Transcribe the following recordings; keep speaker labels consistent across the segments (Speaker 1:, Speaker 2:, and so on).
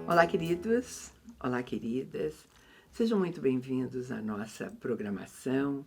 Speaker 1: Olá, queridos. Olá, queridas. Sejam muito bem-vindos à nossa programação.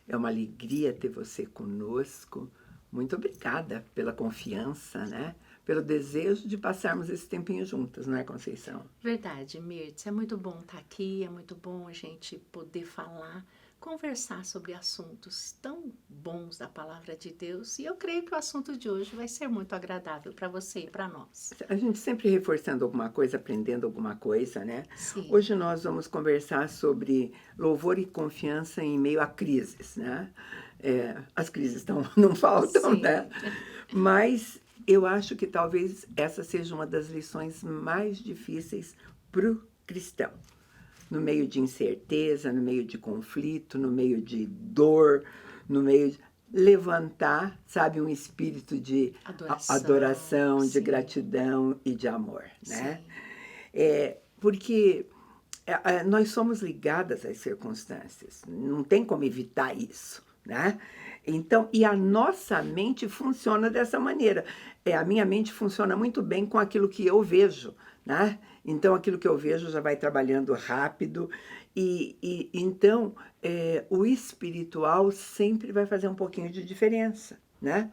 Speaker 1: É uma alegria ter você conosco. Muito obrigada pela confiança, né? Pelo desejo de passarmos esse tempinho juntas, não é, Conceição?
Speaker 2: Verdade, Mirtz. É muito bom estar aqui, é muito bom a gente poder falar, conversar sobre assuntos tão bons da palavra de Deus. E eu creio que o assunto de hoje vai ser muito agradável para você e para nós.
Speaker 1: A gente sempre reforçando alguma coisa, aprendendo alguma coisa, né?
Speaker 2: Sim,
Speaker 1: Hoje nós vamos conversar sobre louvor e confiança em meio a crises, né? As crises não faltam,
Speaker 2: sim,
Speaker 1: né? Mas eu acho que talvez essa seja uma das lições mais difíceis para o cristão. No meio de incerteza, no meio de conflito, no meio de dor, no meio de levantar, sabe, um espírito de adoração, de
Speaker 2: sim,
Speaker 1: gratidão e de amor, né?
Speaker 2: sim.
Speaker 1: Porque nós somos ligadas às circunstâncias, não tem como evitar isso, né? Então, e a nossa mente funciona dessa maneira. A minha mente funciona muito bem com aquilo que eu vejo, né? Então, aquilo que eu vejo já vai trabalhando rápido. Então, o espiritual sempre vai fazer um pouquinho de diferença, né?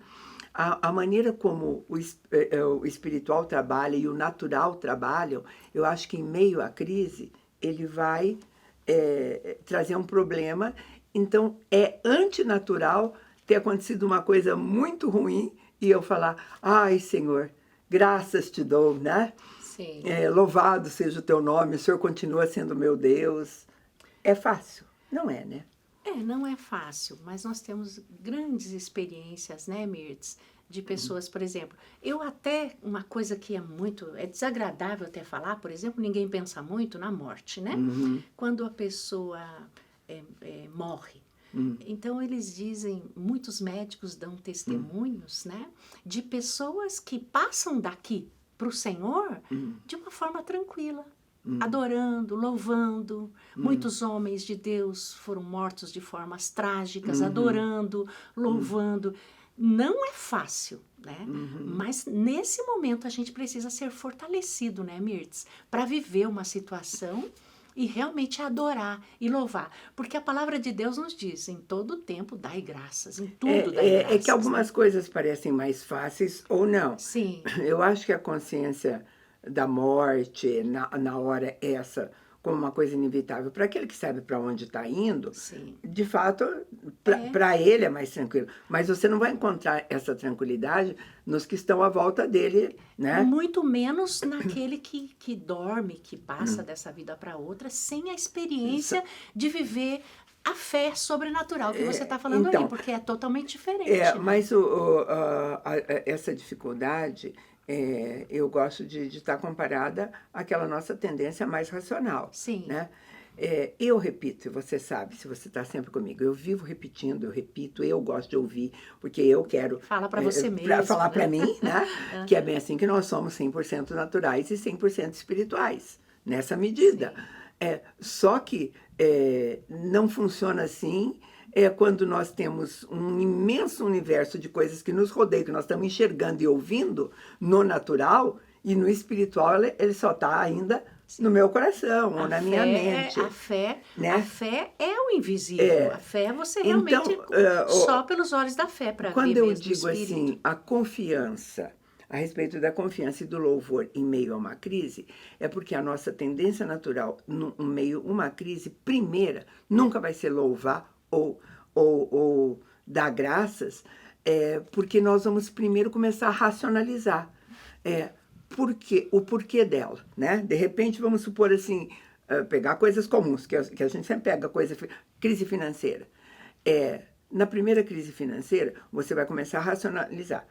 Speaker 1: A maneira como o espiritual trabalha e o natural trabalham, eu acho que em meio à crise, ele vai trazer um problema. Então, é antinatural ter acontecido uma coisa muito ruim e eu falar, ai, Senhor, graças te dou, né?
Speaker 2: Sim.
Speaker 1: Louvado seja o teu nome, o Senhor continua sendo meu Deus. É fácil? Não é, né?
Speaker 2: Não é fácil, mas nós temos grandes experiências, né, Mirtz? De pessoas, por exemplo, uma coisa que é desagradável até falar, por exemplo, ninguém pensa muito na morte, né?
Speaker 1: Uhum.
Speaker 2: Quando a pessoa morre. Então, eles dizem, muitos médicos dão testemunhos, né? De pessoas que passam daqui para o Senhor de uma forma tranquila. Adorando, louvando. Muitos homens de Deus foram mortos de formas trágicas, adorando, louvando. Não é fácil, né? Mas nesse momento a gente precisa ser fortalecido, né, Mirtz? Para viver uma situação e realmente adorar e louvar. Porque a palavra de Deus nos diz, em todo tempo dai graças, em tudo dai
Speaker 1: É que
Speaker 2: graças, né?
Speaker 1: algumas coisas parecem mais fáceis ou não.
Speaker 2: Sim,
Speaker 1: Eu acho que a consciência da morte, na hora essa, como uma coisa inevitável, para aquele que sabe para onde está indo,
Speaker 2: sim.
Speaker 1: de fato,
Speaker 2: É.
Speaker 1: para ele é mais tranquilo. Mas você não vai encontrar essa tranquilidade nos que estão à volta dele, né?
Speaker 2: Muito menos naquele que dorme, que passa dessa vida para outra, sem a experiência de viver a fé sobrenatural que você está falando aí,
Speaker 1: Então,
Speaker 2: porque é totalmente diferente, né?
Speaker 1: mas essa dificuldade, eu gosto de estar comparada àquela nossa tendência mais racional,
Speaker 2: Sim,
Speaker 1: né? Eu repito, e você sabe, se você está sempre comigo, eu vivo repetindo, eu repito, eu gosto de ouvir, porque eu quero
Speaker 2: fala para você mesmo,
Speaker 1: falar para
Speaker 2: né?
Speaker 1: mim, né? Que é bem assim que nós somos 100% naturais e 100% espirituais, nessa medida.
Speaker 2: Sim.
Speaker 1: Só que não funciona assim quando nós temos um imenso universo de coisas que nos rodeiam, que nós estamos enxergando e ouvindo no natural, e no espiritual ele só está ainda no meu coração ou na minha mente,
Speaker 2: A
Speaker 1: né?
Speaker 2: fé é o invisível. A fé é você
Speaker 1: Então,
Speaker 2: realmente só pelos olhos da fé para ver
Speaker 1: quando eu
Speaker 2: mesmo o
Speaker 1: digo
Speaker 2: espírito.
Speaker 1: assim, a confiança, a respeito da confiança e do louvor em meio a uma crise, é porque a nossa tendência natural, no meio a uma crise, primeira, nunca vai ser louvar ou dar graças, porque nós vamos primeiro começar a racionalizar o porquê dela, né? De repente, vamos supor assim, pegar coisas comuns, que a gente sempre pega crise financeira. Na primeira crise financeira, você vai começar a racionalizar.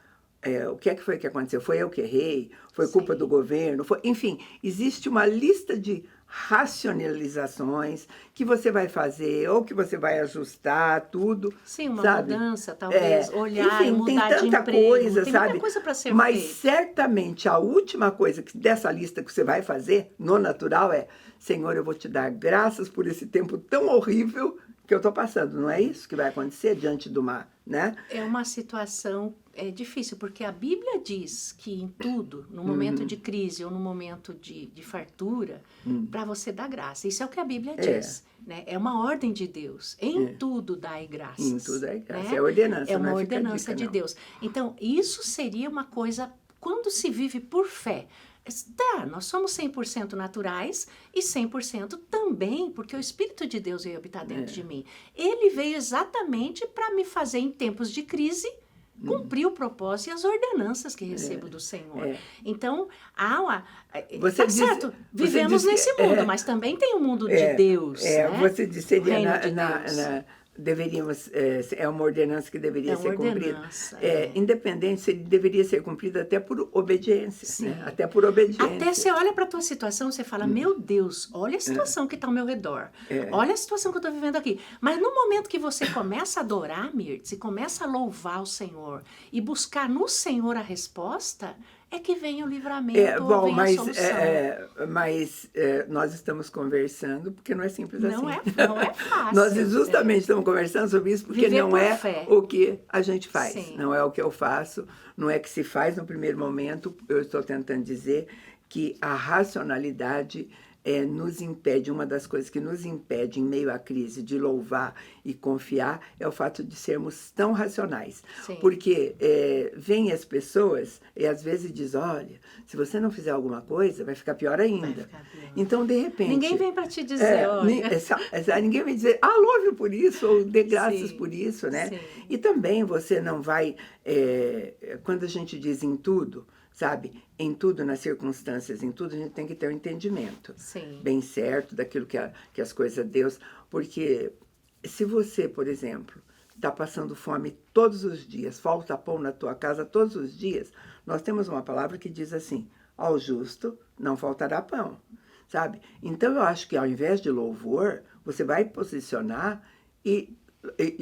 Speaker 1: O que foi que aconteceu? Foi eu que errei? Foi culpa do
Speaker 2: Sim.
Speaker 1: governo? Enfim, existe uma lista de racionalizações que você vai fazer ou que você vai ajustar, tudo,
Speaker 2: Sim, uma
Speaker 1: sabe?
Speaker 2: mudança, talvez, olhar e
Speaker 1: Enfim, tem
Speaker 2: mudar de
Speaker 1: tanta
Speaker 2: emprego.
Speaker 1: coisa,
Speaker 2: Tem muita
Speaker 1: sabe?
Speaker 2: coisa para ser
Speaker 1: Mas
Speaker 2: feito.
Speaker 1: certamente a última coisa dessa lista que você vai fazer no natural é: Senhor, eu vou te dar graças por esse tempo tão horrível que eu estou passando. Não é isso que vai acontecer diante do mar, né?
Speaker 2: É uma situação difícil, porque a Bíblia diz que em tudo, no momento de crise ou no momento de fartura, para você dar graça. Isso é o que a Bíblia diz. Né? É uma ordem de Deus. Em tudo dai graças.
Speaker 1: Em tudo dai graças.
Speaker 2: Né?
Speaker 1: É ordenança,
Speaker 2: é uma
Speaker 1: não é
Speaker 2: ordenança de Deus. Então, isso seria uma coisa, quando se vive por fé. Nós somos 100% naturais e 100% também, porque o Espírito de Deus veio habitar dentro de mim. Ele veio exatamente para me fazer, em tempos de crise, cumprir o propósito e as ordenanças que recebo do Senhor. Então,
Speaker 1: Você
Speaker 2: diz, certo, vivemos nesse mundo, mas também tem o mundo de Deus. Né?
Speaker 1: Você disse, seria deveríamos, é uma ordenança que deveria ser cumprida. Independente, se deveria ser cumprida até por obediência. Né? Até por obediência.
Speaker 2: Até você olha para a tua situação, você fala, meu Deus, olha a situação que está ao meu redor. Olha a situação que eu estou vivendo aqui. Mas no momento que você começa a adorar, Mirtz, e começa a louvar o Senhor e buscar no Senhor a resposta, é que vem o livramento, vem a solução.
Speaker 1: Mas nós estamos conversando porque não é simples assim.
Speaker 2: Não é fácil.
Speaker 1: Nós justamente estamos conversando sobre isso porque não é o que a gente faz. Sim. Não é o que eu faço, não é que se faz no primeiro momento. Eu estou tentando dizer que a racionalidade nos impede, uma das coisas que nos impede em meio à crise de louvar e confiar é o fato de sermos tão racionais. Sim. Porque vêm as pessoas e às vezes diz, olha, se você não fizer alguma coisa, vai ficar pior ainda. Então, de repente...
Speaker 2: Ninguém vem para te dizer, olha...
Speaker 1: Ninguém vem dizer, louve por isso, ou dê graças por isso, né? Sim. E também você não vai... quando a gente diz em tudo... Sabe, em tudo, nas circunstâncias, em tudo, a gente tem que ter um entendimento bem certo daquilo que as coisas de Deus. Porque se você, por exemplo, está passando fome todos os dias, falta pão na tua casa todos os dias, nós temos uma palavra que diz assim, ao justo não faltará pão, sabe? Então, eu acho que ao invés de louvor, você vai posicionar e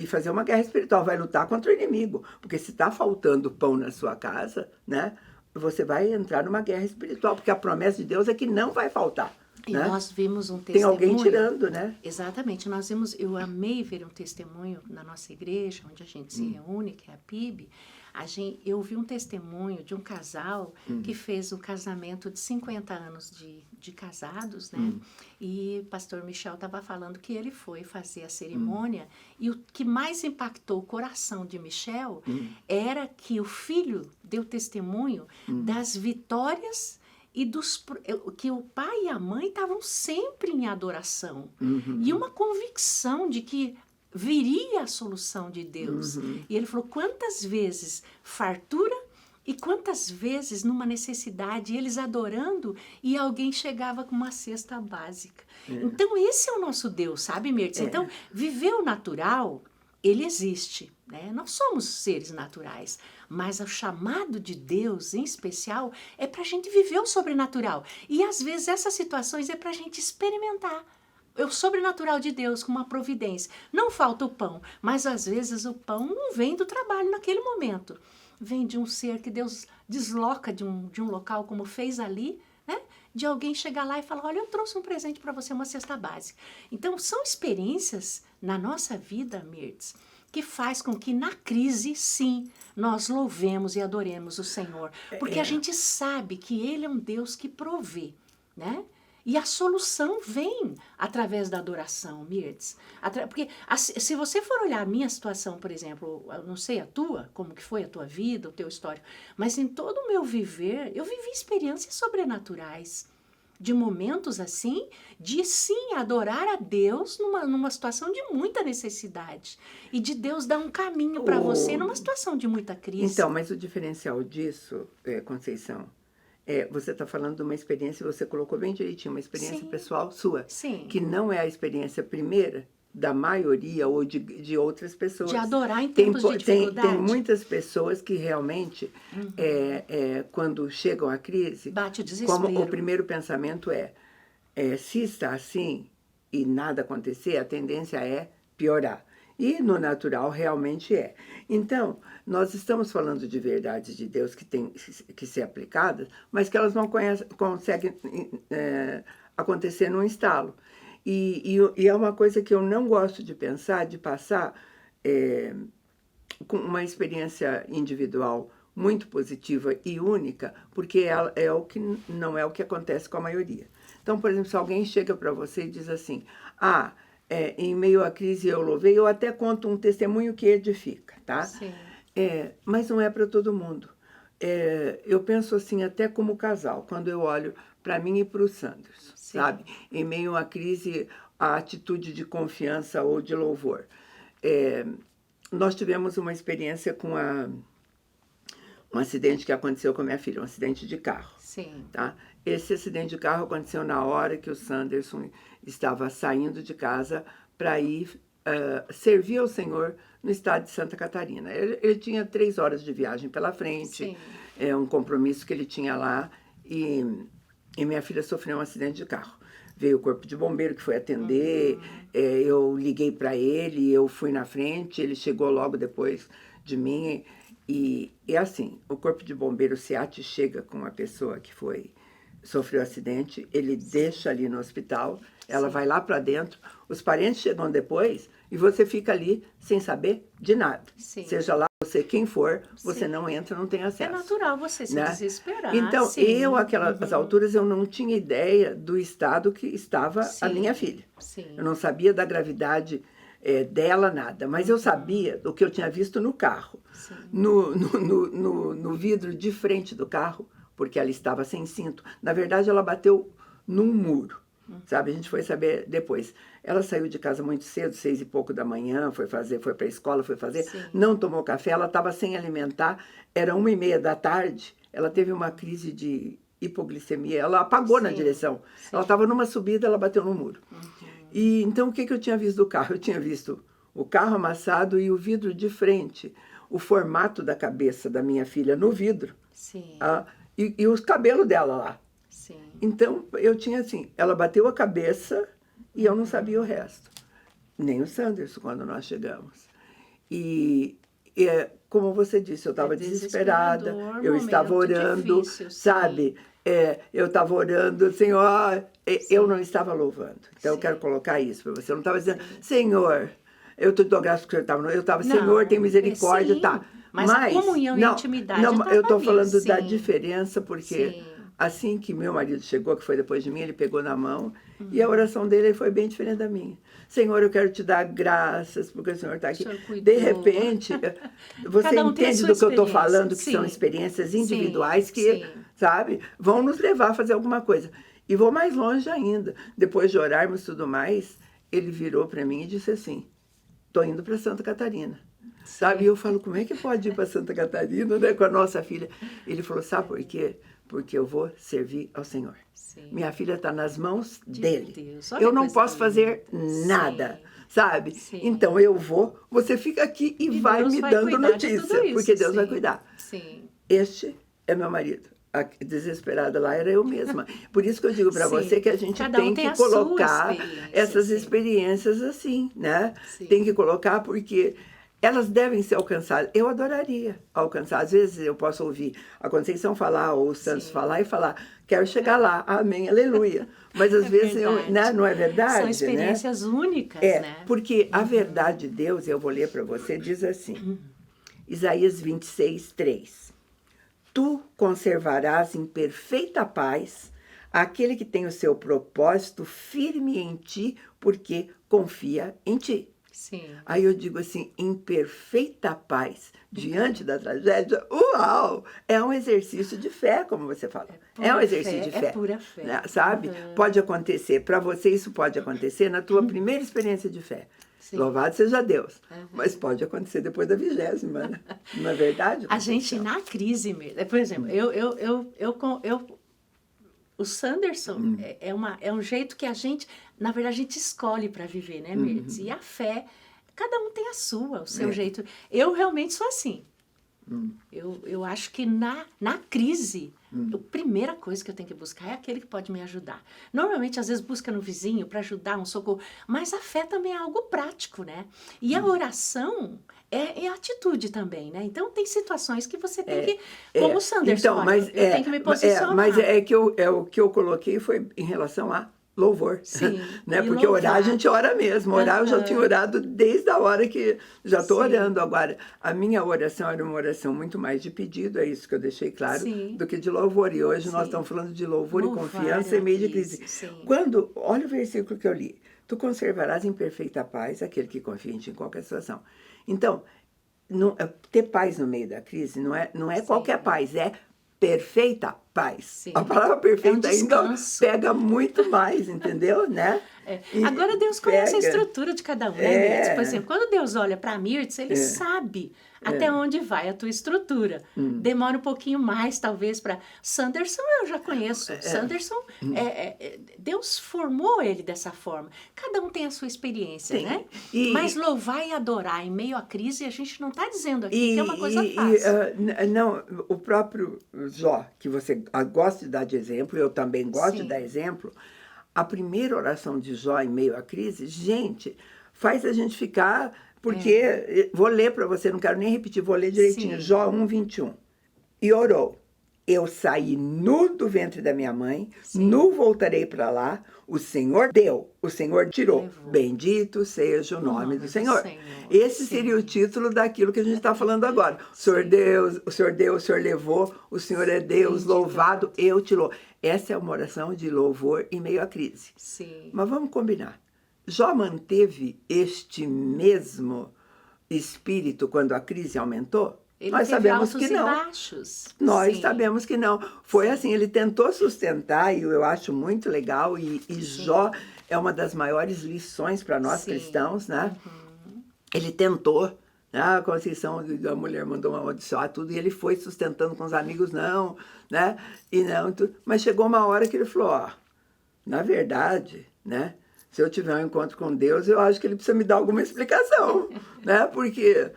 Speaker 1: fazer uma guerra espiritual, vai lutar contra o inimigo. Porque se está faltando pão na sua casa, né? Você vai entrar numa guerra espiritual, porque a promessa de Deus é que não vai faltar.
Speaker 2: E
Speaker 1: né?
Speaker 2: nós vimos um testemunho.
Speaker 1: Tem alguém tirando, né?
Speaker 2: Exatamente. Eu amei ver um testemunho na nossa igreja, onde a gente se reúne, que é a PIB. Eu vi um testemunho de um casal que fez um casamento de 50 anos de casados, né? E o pastor Michel estava falando que ele foi fazer a cerimônia e o que mais impactou o coração de Michel era que o filho deu testemunho das vitórias e que o pai e a mãe estavam sempre em adoração. E uma convicção de que viria a solução de Deus. E ele falou, quantas vezes fartura e quantas vezes numa necessidade, eles adorando e alguém chegava com uma cesta básica. Então esse é o nosso Deus, sabe, Mirtz? Então, viver o natural, ele existe, né? Nós somos seres naturais, mas o chamado de Deus, em especial, é para a gente viver o sobrenatural. E às vezes essas situações é para a gente experimentar o sobrenatural de Deus com uma providência. Não falta o pão, mas às vezes o pão não vem do trabalho naquele momento. Vem de um ser que Deus desloca de um local, como fez ali, né? De alguém chegar lá e falar, olha, eu trouxe um presente para você, uma cesta básica. Então, são experiências na nossa vida, Mirtz, que faz com que na crise, sim, nós louvemos e adoremos o Senhor. Porque a gente sabe que Ele é um Deus que provê, né? E a solução vem através da adoração, Mirtz. Porque se você for olhar a minha situação, por exemplo, eu não sei a tua, como que foi a tua vida, o teu histórico, mas em todo o meu viver, eu vivi experiências sobrenaturais. De momentos assim, de sim adorar a Deus numa situação de muita necessidade. E de Deus dar um caminho para você numa situação de muita crise.
Speaker 1: Então, mas o diferencial disso, Conceição, você está falando de uma experiência, você colocou bem direitinho, uma experiência pessoal sua.
Speaker 2: Sim.
Speaker 1: Que não é a experiência primeira da maioria ou de outras pessoas.
Speaker 2: De adorar em tempos de dificuldade.
Speaker 1: Tem muitas pessoas que realmente, quando chegam à crise,
Speaker 2: bate o desespero.
Speaker 1: Como o primeiro pensamento se está assim e nada acontecer, a tendência é piorar. E no natural realmente é. Então, nós estamos falando de verdades de Deus que têm que ser aplicadas, mas que elas não conseguem acontecer num instalo. E é uma coisa que eu não gosto de pensar, de passar com uma experiência individual muito positiva e única, porque não é o que acontece com a maioria. Então, por exemplo, se alguém chega para você e diz assim, em meio à crise eu louvei, eu até conto um testemunho que edifica, tá?
Speaker 2: Sim.
Speaker 1: Mas não é para todo mundo. Eu penso assim, até como casal, quando eu olho para mim e para o Sanderson, sabe? Em meio à crise, a atitude de confiança ou de louvor. Nós tivemos uma experiência com um acidente que aconteceu com a minha filha, um acidente de carro.
Speaker 2: Sim.
Speaker 1: Tá? Esse acidente de carro aconteceu na hora que o Sanderson estava saindo de casa para ir servir ao Senhor no estado de Santa Catarina. Ele tinha 3 horas de viagem pela frente, um compromisso que ele tinha lá, e minha filha sofreu um acidente de carro. Veio o corpo de bombeiro que foi atender, eu liguei para ele, eu fui na frente, ele chegou logo depois de mim. E assim, o corpo de bombeiro SEAT chega com uma pessoa que sofreu acidente, ele deixa ali no hospital, ela vai lá para dentro, os parentes chegam depois e você fica ali sem saber de nada.
Speaker 2: Sim.
Speaker 1: Seja lá você quem for, você não entra, não tem acesso.
Speaker 2: É natural você se desesperar.
Speaker 1: Então, àquelas alturas, eu não tinha ideia do estado que estava a minha filha.
Speaker 2: Sim.
Speaker 1: Eu não sabia da gravidade dela, nada. Mas eu sabia do que eu tinha visto no carro. No vidro de frente do carro, porque ela estava sem cinto. Na verdade, ela bateu num muro. Sabe, a gente foi saber depois. Ela saiu de casa muito cedo, 6 e pouco da manhã, foi para a escola, não tomou café, ela estava sem alimentar, era 1h30 da tarde, ela teve uma crise de hipoglicemia, ela apagou na direção. Ela estava numa subida, ela bateu no muro. E então, o que eu tinha visto do carro? Eu tinha visto o carro amassado e o vidro de frente, o formato da cabeça da minha filha no vidro, e os cabelos dela lá. Então, eu tinha assim, ela bateu a cabeça e eu não sabia o resto. Nem o Sanderson, quando nós chegamos. E como você disse, eu estava desesperada, eu estava orando, difícil, sabe? Eu estava orando, Senhor, eu não estava louvando. Então, eu quero colocar isso para você. Eu não estava dizendo, Senhor, eu te dou graça porque o Senhor estava... Eu estava, Senhor, tem misericórdia, tá.
Speaker 2: Mas a comunhão e a intimidade
Speaker 1: eu estou falando da diferença, porque... Assim que meu marido chegou, que foi depois de mim, ele pegou na mão, e a oração dele foi bem diferente da minha. Senhor, eu quero te dar graças, porque o Senhor está aqui. De repente, você entende do que eu estou falando, que são experiências individuais que, sabe, vão nos levar a fazer alguma coisa. E vou mais longe ainda. Depois de orarmos e tudo mais, ele virou para mim e disse assim, estou indo para Santa Catarina. Sabe, e eu falo, como é que pode ir para Santa Catarina, né, com a nossa filha? Ele falou, sabe por quê? Porque eu vou servir ao Senhor. Minha filha está nas mãos dele. Eu não posso fazer nada, sabe? Então eu vou, você fica aqui e vai me dando notícia, porque Deus vai cuidar. Este é meu marido. A desesperada lá era eu mesma. Por isso que eu digo para você que a gente tem que colocar essas experiências assim, né? Tem que colocar porque... elas devem ser alcançadas. Eu adoraria alcançar. Às vezes eu posso ouvir a Conceição falar ou o Santos falar e falar, quero chegar lá, amém, aleluia. Mas às vezes não é verdade?
Speaker 2: São experiências únicas, né?
Speaker 1: Porque a verdade de Deus, eu vou ler para você, diz assim, Isaías 26:3. Tu conservarás em perfeita paz aquele que tem o seu propósito firme em ti, porque confia em ti. Aí eu digo assim, em perfeita paz, diante da tragédia, uau! É um exercício de fé, como você falou. É um exercício de fé.
Speaker 2: É pura fé.
Speaker 1: Né? Sabe? Pode acontecer, para você isso pode acontecer na tua primeira experiência de fé. Louvado seja Deus. Mas pode acontecer depois da 20ª, né? Não é verdade?
Speaker 2: A gente na crise mesmo. Por exemplo, o Sanderson é um jeito que a gente, na verdade, a gente escolhe para viver, né, Mertz? E a fé, cada um tem a sua, o seu jeito. Eu realmente sou assim. Eu acho que na crise, a primeira coisa que eu tenho que buscar é aquele que pode me ajudar. Normalmente, às vezes, busca no vizinho para ajudar, um socorro. Mas a fé também é algo prático, né? E a oração é atitude também, né? Então, tem situações que você tem que... Como o Sanderson,
Speaker 1: então, mas
Speaker 2: eu tenho que me posicionar.
Speaker 1: Mas o que eu coloquei foi em relação a louvor,
Speaker 2: Sim,
Speaker 1: né?
Speaker 2: e
Speaker 1: Porque orar a
Speaker 2: louvar.
Speaker 1: gente ora mesmo. Orar eu já tinha orado desde a hora que já estou
Speaker 2: Sim.
Speaker 1: orando agora. A minha oração era uma oração muito mais de pedido, é isso que eu deixei claro,
Speaker 2: Sim.
Speaker 1: do que de louvor. E hoje nós
Speaker 2: Sim.
Speaker 1: estamos falando de louvor e
Speaker 2: Louvar
Speaker 1: confiança
Speaker 2: na
Speaker 1: em meio de crise.
Speaker 2: Sim.
Speaker 1: Quando, olha o versículo que eu li. Tu conservarás em perfeita paz aquele que confia em ti em qualquer situação. Então, ter paz no meio da crise não é qualquer paz, é perfeita paz.
Speaker 2: Sim.
Speaker 1: A palavra perfeita ainda
Speaker 2: descanso.
Speaker 1: pega muito mais, entendeu? Né?
Speaker 2: Agora Deus conhece a estrutura de cada um, né, Mirtz? Por exemplo, quando Deus olha para Mirtz, Ele sabe até onde vai a tua estrutura. Demora um pouquinho mais, talvez, para... Sanderson eu já conheço. Sanderson, Deus formou ele dessa forma. Cada um tem a sua experiência, né? Mas louvar e adorar em meio à crise, a gente não está dizendo aqui que é uma coisa fácil.
Speaker 1: Não, o próprio Jó, que você gosta de dar de exemplo, eu também gosto de dar exemplo, a primeira oração de Jó em meio à crise, gente, faz a gente ficar... Porque, vou ler para você, não quero nem repetir, vou ler direitinho. Sim. Jó 1:21. E orou. Eu saí nu do ventre da minha mãe, nu voltarei para lá. O Senhor deu, o Senhor tirou. Levou. Bendito seja o nome do Senhor. Esse seria o título daquilo que a gente está falando agora. O Senhor Deus, o Senhor deu, o Senhor levou, o Senhor é Deus, louvado, eu te louvo. Essa é uma oração de louvor em meio à crise.
Speaker 2: Sim.
Speaker 1: Mas vamos combinar. Jó manteve este mesmo espírito quando a crise aumentou? Nós sabemos que não. Nós sabemos que não. Foi assim, ele tentou sustentar, e eu acho muito legal, e Jó é uma das maiores lições para nós cristãos, né? Ele tentou, né? A Conceição, a mulher mandou amaldiçoar tudo, e ele foi sustentando com os amigos, não, né? E não, mas chegou uma hora que ele falou, ó, na verdade, né? Se eu tiver um encontro com Deus, eu acho que ele precisa me dar alguma explicação, né? Porque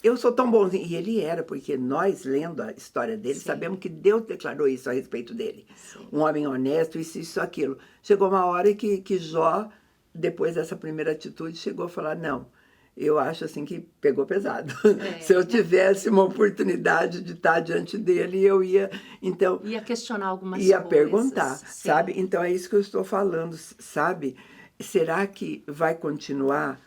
Speaker 1: eu sou tão bonzinho. E ele era, porque nós, lendo a história dele, sabemos que Deus declarou isso a respeito dele. Sim. Um homem honesto, isso, aquilo. Chegou uma hora que Jó, depois dessa primeira atitude, chegou a falar, não, eu acho assim que pegou pesado. Se eu tivesse uma oportunidade de estar diante dele, eu ia... Então,
Speaker 2: ia questionar algumas coisas.
Speaker 1: Ia perguntar, sabe? Então, é isso que eu estou falando, sabe? Será que vai continuar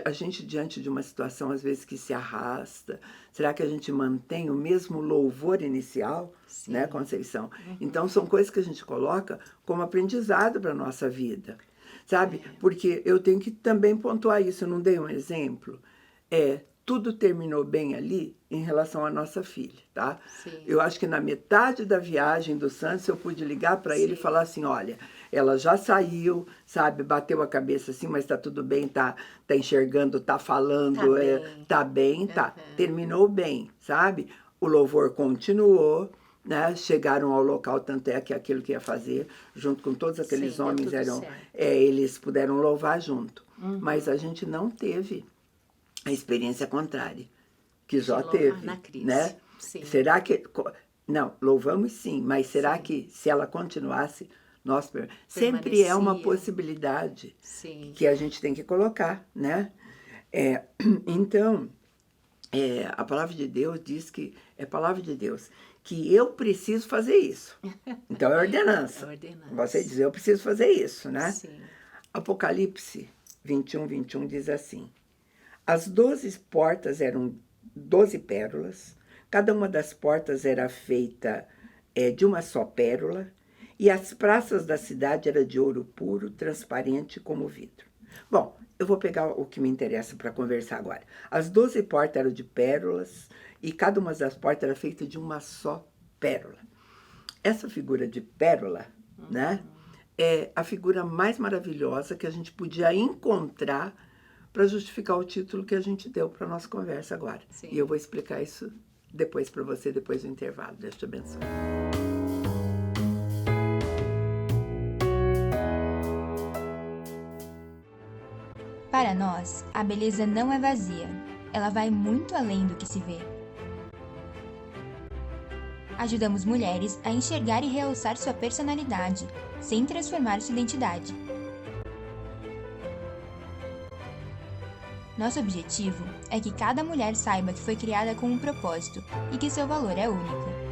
Speaker 1: a gente diante de uma situação, às vezes, que se arrasta? Será que a gente mantém o mesmo louvor inicial, né, Conceição? Então, são coisas que a gente coloca como aprendizado para a nossa vida. Sabe? Porque eu tenho que também pontuar isso. Eu não dei um exemplo. Tudo terminou bem ali em relação à nossa filha, tá? Sim. Eu acho que na metade da viagem do Santos eu pude ligar para ele e falar assim, olha, ela já saiu, sabe? Bateu a cabeça assim, mas tá tudo bem, tá enxergando, tá falando, tá bem, tá. Terminou bem, sabe? O louvor continuou. Né? Chegaram ao local, tanto é que aquilo que ia fazer, junto com todos aqueles homens, eles puderam louvar junto. Mas a gente não teve a experiência contrária, que Jó teve.
Speaker 2: Na crise.
Speaker 1: Né?
Speaker 2: Sim.
Speaker 1: Será que... Não, louvamos sim, mas será que se ela continuasse, sempre é uma possibilidade que a gente tem que colocar, né? Então, a palavra de Deus diz que é palavra de Deus, que eu preciso fazer isso. Então, é ordenança. Você diz, eu preciso fazer isso, né?
Speaker 2: Sim.
Speaker 1: Apocalipse 21:21 diz assim, as 12 portas eram 12 pérolas, cada uma das portas era feita de uma só pérola, e as praças da cidade eram de ouro puro, transparente como vidro. Bom, eu vou pegar o que me interessa para conversar agora. As 12 portas eram de pérolas, e cada uma das portas era feita de uma só pérola. Essa figura de pérola, né, é a figura mais maravilhosa que a gente podia encontrar para justificar o título que a gente deu para a nossa conversa agora. Sim. E eu vou explicar isso depois para você, depois do intervalo. Deus te abençoe.
Speaker 3: Para nós, a beleza não é vazia. Ela vai muito além do que se vê. Ajudamos mulheres a enxergar e realçar sua personalidade, sem transformar sua identidade. Nosso objetivo é que cada mulher saiba que foi criada com um propósito e que seu valor é único.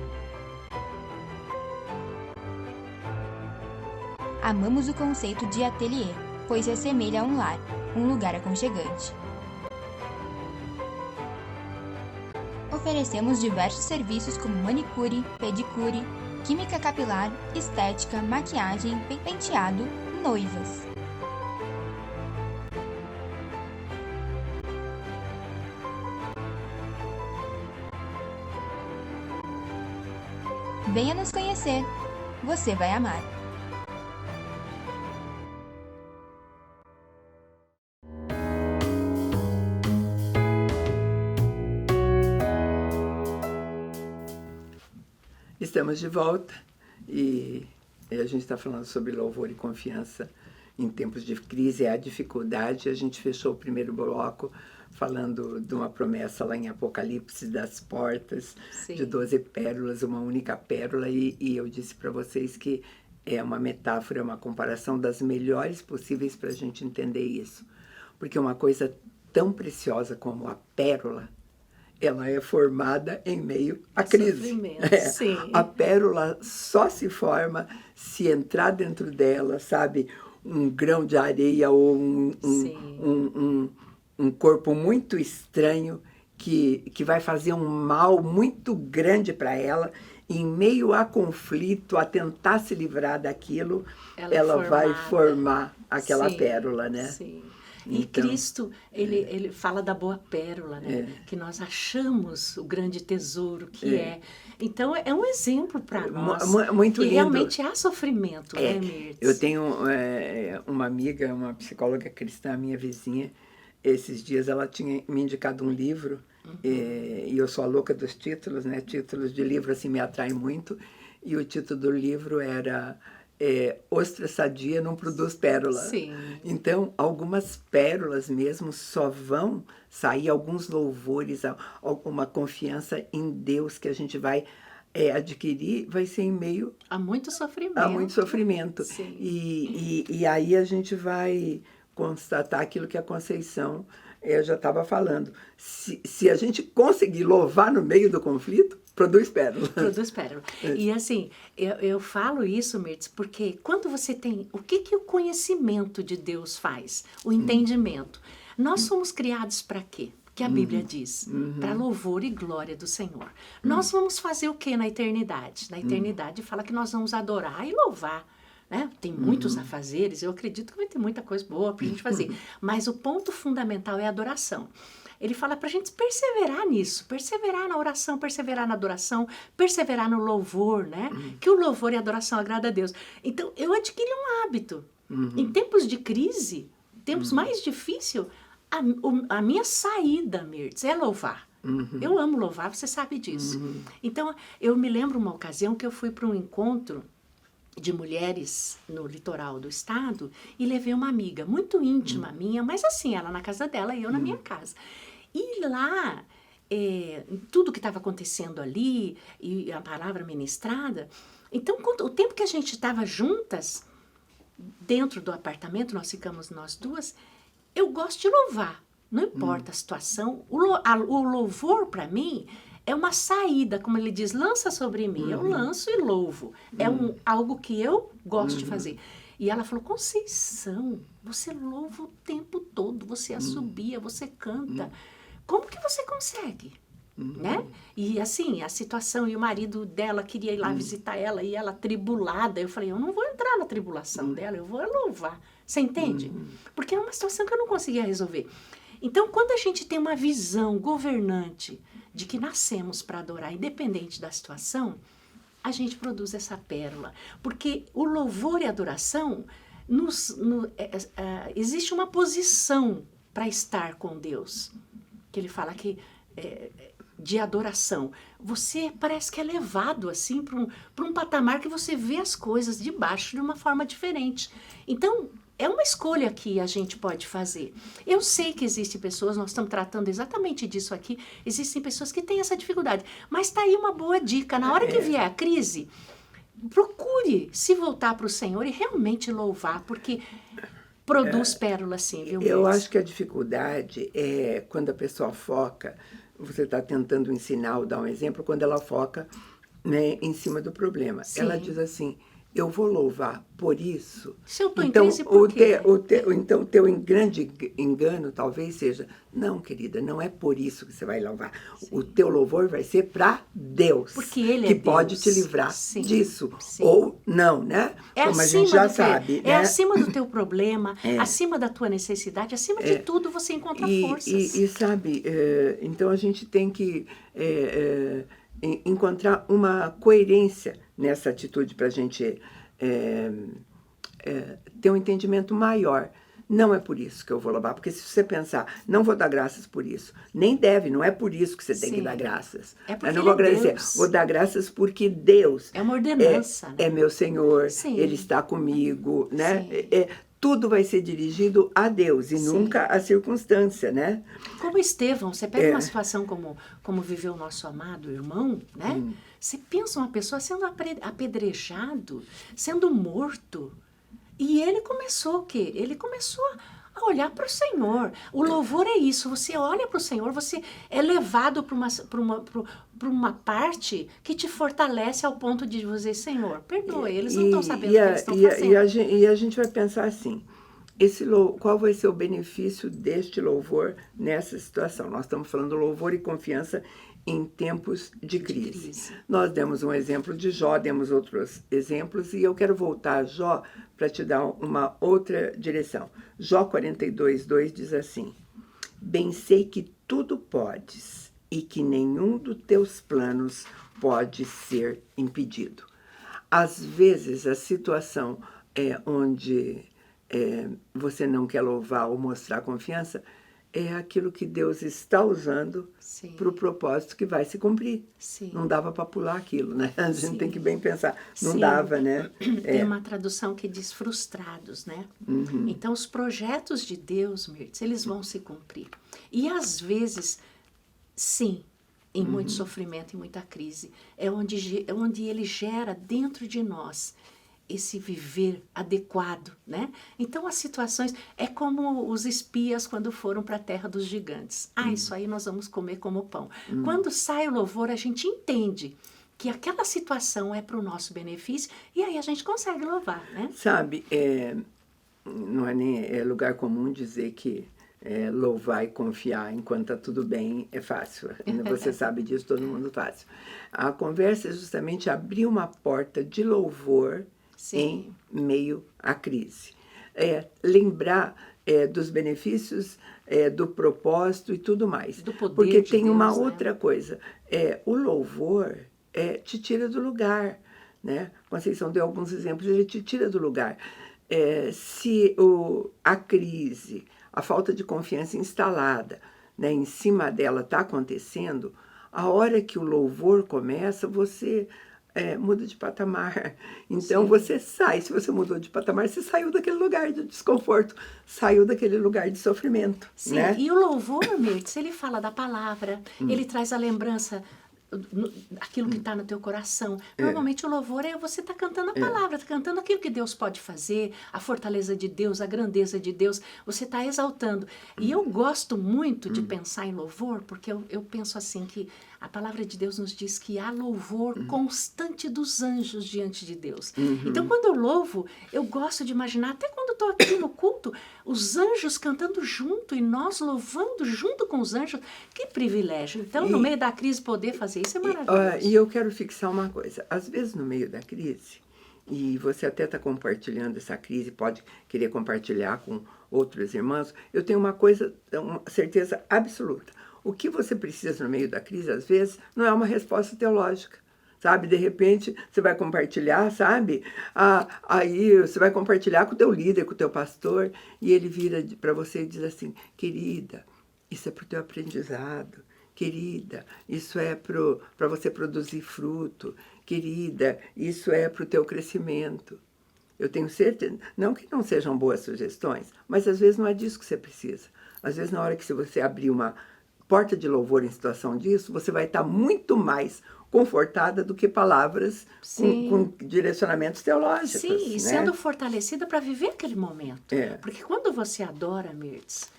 Speaker 3: Amamos o conceito de ateliê, pois se assemelha a um lar, um lugar aconchegante. Oferecemos diversos serviços como manicure, pedicure, química capilar, estética, maquiagem, penteado, noivas. Venha nos conhecer, você vai amar.
Speaker 1: Estamos de volta e a gente está falando sobre louvor e confiança em tempos de crise, é a dificuldade. A gente fechou o primeiro bloco falando de uma promessa lá em Apocalipse das portas,
Speaker 2: Sim.
Speaker 1: de 12 pérolas, uma única pérola, e eu disse para vocês que é uma metáfora, uma comparação das melhores possíveis para a gente entender isso. Porque uma coisa tão preciosa como a pérola, ela é formada em meio à crise.
Speaker 2: Sim.
Speaker 1: A pérola só se forma se entrar dentro dela, sabe, um grão de areia ou um corpo muito estranho que vai fazer um mal muito grande para ela. Em meio a conflito, a tentar se livrar daquilo, ela vai formar aquela pérola, né?
Speaker 2: Sim. E
Speaker 1: Então,
Speaker 2: Cristo, ele fala da boa pérola, né? Que nós achamos o grande tesouro que é. Então, é um exemplo para nós.
Speaker 1: Muito lindo.
Speaker 2: E realmente há sofrimento, né, Mirtz?
Speaker 1: Eu tenho uma amiga, uma psicóloga cristã, minha vizinha. Esses dias ela tinha me indicado um livro, e eu sou a louca dos títulos, né? Títulos de livro assim me atraem muito. E o título do livro era... ostra sadia não produz pérola.
Speaker 2: Sim.
Speaker 1: Então, algumas pérolas mesmo só vão sair, alguns louvores, alguma confiança em Deus que a gente vai adquirir, vai ser em meio
Speaker 2: a muito sofrimento.
Speaker 1: A muito sofrimento.
Speaker 2: Sim.
Speaker 1: E aí a gente vai constatar aquilo que a Conceição já estava falando. Se a gente conseguir louvar no meio do conflito, produz pérola.
Speaker 2: Produz pérola. E assim, eu falo isso, Mirtz, porque quando você tem... O que o conhecimento de Deus faz? O entendimento. Nós somos criados para quê? Que a Bíblia diz, para louvor e glória do Senhor. Nós vamos fazer o que na eternidade? Na eternidade fala que nós vamos adorar e louvar. Né? Tem muitos afazeres, eu acredito que vai ter muita coisa boa para a gente fazer. Mas o ponto fundamental é a adoração. Ele fala para a gente perseverar nisso, perseverar na oração, perseverar na adoração, perseverar no louvor, né? Que o louvor e a adoração agrada a Deus. Então, eu adquiri um hábito. Em tempos de crise, tempos mais difíceis, a minha saída, Mirtz, é louvar. Eu amo louvar, você sabe disso. Então, eu me lembro uma ocasião que eu fui para um encontro de mulheres no litoral do estado e levei uma amiga muito íntima minha, mas assim, ela na casa dela e eu na minha casa. E lá, tudo que estava acontecendo ali, e a palavra ministrada, então, o tempo que a gente estava juntas, dentro do apartamento, nós ficamos nós duas, eu gosto de louvar, não importa a situação, o louvor para mim é uma saída, como ele diz, lança sobre mim, eu lanço e louvo, é algo que eu gosto de fazer. E ela falou, Conceição, você louva o tempo todo, você assobia, você canta, como que você consegue? Né? E assim, a situação, e o marido dela queria ir lá visitar ela, e ela tribulada, eu falei, eu não vou entrar na tribulação dela, eu vou louvar, você entende? Porque é uma situação que eu não conseguia resolver. Então, quando a gente tem uma visão governante de que nascemos para adorar, independente da situação, a gente produz essa pérola. Porque o louvor e a adoração, existe uma posição para estar com Deus. Que ele fala que de adoração. Você parece que é levado assim para um patamar que você vê as coisas de baixo de uma forma diferente. Então, é uma escolha que a gente pode fazer. Eu sei que existem pessoas, nós estamos tratando exatamente disso aqui, existem pessoas que têm essa dificuldade, mas está aí uma boa dica. Na hora que vier a crise, procure se voltar para o Senhor e realmente louvar, porque produz pérola sim, viu?
Speaker 1: Eu acho que a dificuldade é quando a pessoa foca, você está tentando ensinar ou dar um exemplo, quando ela foca, né, em cima do problema.
Speaker 2: Sim.
Speaker 1: Ela diz assim, eu vou louvar por isso.
Speaker 2: Se eu estou em
Speaker 1: Então,
Speaker 2: crise, por quê?
Speaker 1: Então, o teu grande engano talvez seja, não, querida, não é por isso que você vai louvar.
Speaker 2: Sim.
Speaker 1: O teu louvor vai ser para Deus.
Speaker 2: Porque Ele é
Speaker 1: que
Speaker 2: Deus.
Speaker 1: pode te livrar
Speaker 2: Sim,
Speaker 1: disso.
Speaker 2: sim.
Speaker 1: Ou não, né? Como a gente já sabe.
Speaker 2: É
Speaker 1: né?
Speaker 2: acima do teu problema, acima da tua necessidade, acima de tudo você encontra forças.
Speaker 1: E sabe, então a gente tem que encontrar uma coerência nessa atitude para a gente ter um entendimento maior. Não é por isso que eu vou louvar, porque se você pensar, não vou dar graças por isso, nem deve, não é por isso que você tem que dar graças.
Speaker 2: É porque
Speaker 1: eu não vou agradecer,
Speaker 2: Deus.
Speaker 1: Vou dar graças porque Deus
Speaker 2: É uma ordenança, né?
Speaker 1: é meu Senhor,
Speaker 2: Sim.
Speaker 1: Ele está comigo, né?
Speaker 2: Sim.
Speaker 1: Tudo vai ser dirigido a Deus e nunca à circunstância, né?
Speaker 2: Como Estevão, você pega uma situação como viveu o nosso amado irmão, né? Você pensa uma pessoa sendo apedrejado, sendo morto. E ele começou o quê? Ele começou a olhar para o Senhor. O louvor é isso, você olha para o Senhor, você é levado para uma parte que te fortalece ao ponto de dizer, Senhor, perdoa, eles não estão sabendo o que eles estão fazendo.
Speaker 1: E a gente vai pensar assim, qual vai ser o benefício deste louvor nessa situação? Nós estamos falando do louvor e confiança em tempos de crise. Nós demos um exemplo de Jó, demos outros exemplos, e eu quero voltar a Jó para te dar uma outra direção. Jó 42:2 diz assim, bem sei que tudo podes e que nenhum dos teus planos pode ser impedido. Às vezes, a situação onde você não quer louvar ou mostrar confiança é aquilo que Deus está usando para o propósito que vai se cumprir.
Speaker 2: Sim.
Speaker 1: Não dava para pular aquilo, né? A gente tem que bem pensar. Não
Speaker 2: Sim.
Speaker 1: dava, né?
Speaker 2: Tem uma tradução que diz frustrados, né? Então, os projetos de Deus, Mirtz, eles vão se cumprir. E, às vezes, sim, em muito sofrimento e muita crise, é onde ele gera dentro de nós esse viver adequado, né? Então, as situações... É como os espias quando foram para a terra dos gigantes. Isso aí nós vamos comer como pão. Quando sai o louvor, a gente entende que aquela situação é para o nosso benefício e aí a gente consegue louvar, né?
Speaker 1: Sabe, não é nem lugar comum dizer que louvar e confiar enquanto está tudo bem é fácil. Você sabe disso, todo mundo fácil. A conversa é justamente abrir uma porta de louvor em meio à crise. Lembrar dos benefícios, do propósito e tudo mais.
Speaker 2: Do poder
Speaker 1: porque
Speaker 2: de
Speaker 1: tem
Speaker 2: Deus,
Speaker 1: uma
Speaker 2: né?
Speaker 1: outra coisa. O louvor te tira do lugar. Né? Conceição deu alguns exemplos, ele te tira do lugar. Se a crise, a falta de confiança instalada, né, em cima dela está acontecendo, a hora que o louvor começa, você... muda de patamar. Então, você sai. Se você mudou de patamar, você saiu daquele lugar de desconforto, saiu daquele lugar de sofrimento.
Speaker 2: Sim,
Speaker 1: né?
Speaker 2: E o louvor, Mirtz, ele fala da palavra, ele traz a lembrança, aquilo que está no teu coração. Normalmente o louvor você está cantando a palavra, está cantando aquilo que Deus pode fazer, a fortaleza de Deus, a grandeza de Deus, você está exaltando. E eu gosto muito de pensar em louvor, porque eu penso assim que a palavra de Deus nos diz que há louvor constante dos anjos diante de Deus. Então, quando eu louvo, eu gosto de imaginar, até quando estou aqui no culto, os anjos cantando junto e nós louvando junto com os anjos. Que privilégio. Então, no meio da crise, poder fazer isso é maravilhoso.
Speaker 1: E eu quero fixar uma coisa. Às vezes, no meio da crise, e você até está compartilhando essa crise, pode querer compartilhar com outros irmãos, eu tenho uma certeza absoluta. O que você precisa no meio da crise, às vezes, não é uma resposta teológica, sabe? De repente, você vai compartilhar, sabe? Aí você vai compartilhar com o teu líder, com o teu pastor, e ele vira para você e diz assim, querida, isso é para o teu aprendizado, querida, isso é para você produzir fruto, querida, isso é para o teu crescimento. Eu tenho certeza, não que não sejam boas sugestões, mas às vezes não é disso que você precisa. Às vezes, na hora que você abrir uma porta de louvor em situação disso, você vai estar muito mais confortada do que palavras com direcionamentos teológicos.
Speaker 2: Sim, e
Speaker 1: né?
Speaker 2: sendo fortalecida para viver aquele momento. Porque quando você adora, Mirtz,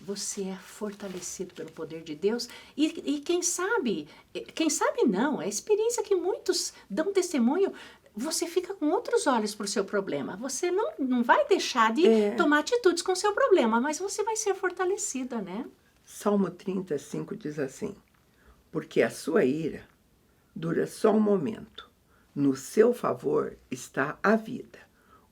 Speaker 2: você é fortalecido pelo poder de Deus quem sabe não, é a experiência que muitos dão testemunho, você fica com outros olhos para o seu problema. Você não vai deixar de tomar atitudes com o seu problema, mas você vai ser fortalecida, né?
Speaker 1: Salmo 35 diz assim: porque a sua ira dura só um momento. No seu favor está a vida.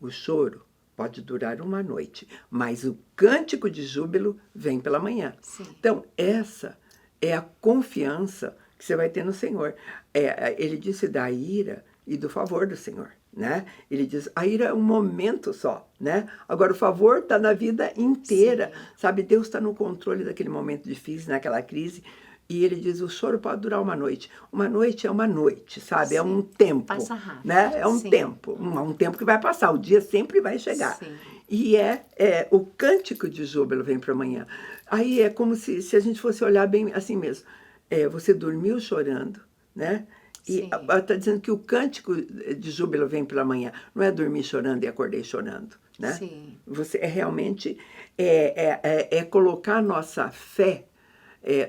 Speaker 1: O choro pode durar uma noite, mas o cântico de júbilo vem pela manhã.
Speaker 2: Sim.
Speaker 1: Então, essa é a confiança que você vai ter no Senhor. Ele disse da ira e do favor do Senhor, né? Ele diz, a ira é um momento só, né? Agora, o favor está na vida inteira,
Speaker 2: Sim.
Speaker 1: sabe? Deus está no controle daquele momento difícil, naquela crise. E ele diz, o choro pode durar uma noite. Uma noite é uma noite, sabe?
Speaker 2: Sim.
Speaker 1: É um tempo.
Speaker 2: Passa rápido.
Speaker 1: Né? É um
Speaker 2: Sim.
Speaker 1: tempo. Um tempo que vai passar. O dia sempre vai chegar.
Speaker 2: Sim.
Speaker 1: E o cântico de júbilo vem para amanhã. Aí é como se a gente fosse olhar bem assim mesmo. Você dormiu chorando, né? E está dizendo que o cântico de júbilo vem pela manhã. Não é dormir chorando e acordei chorando, né?
Speaker 2: Sim.
Speaker 1: Você realmente colocar a nossa fé.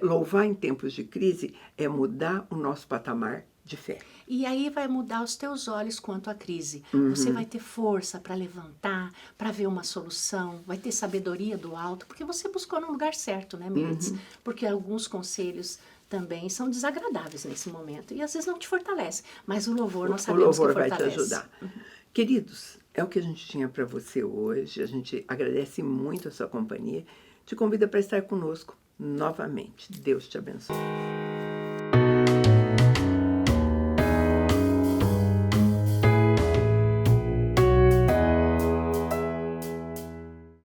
Speaker 1: Louvar em tempos de crise é mudar o nosso patamar de fé.
Speaker 2: E aí vai mudar os teus olhos quanto à crise. Você vai ter força para levantar, para ver uma solução, vai ter sabedoria do alto, porque você buscou no lugar certo, né, Milides? Porque alguns conselhos também são desagradáveis nesse momento e às vezes não te fortalece, mas o louvor nós sabemos que fortalece.
Speaker 1: Vai te ajudar. Queridos, é o que a gente tinha para você hoje. A gente agradece muito a sua companhia. Te convida para estar conosco novamente. Deus te abençoe.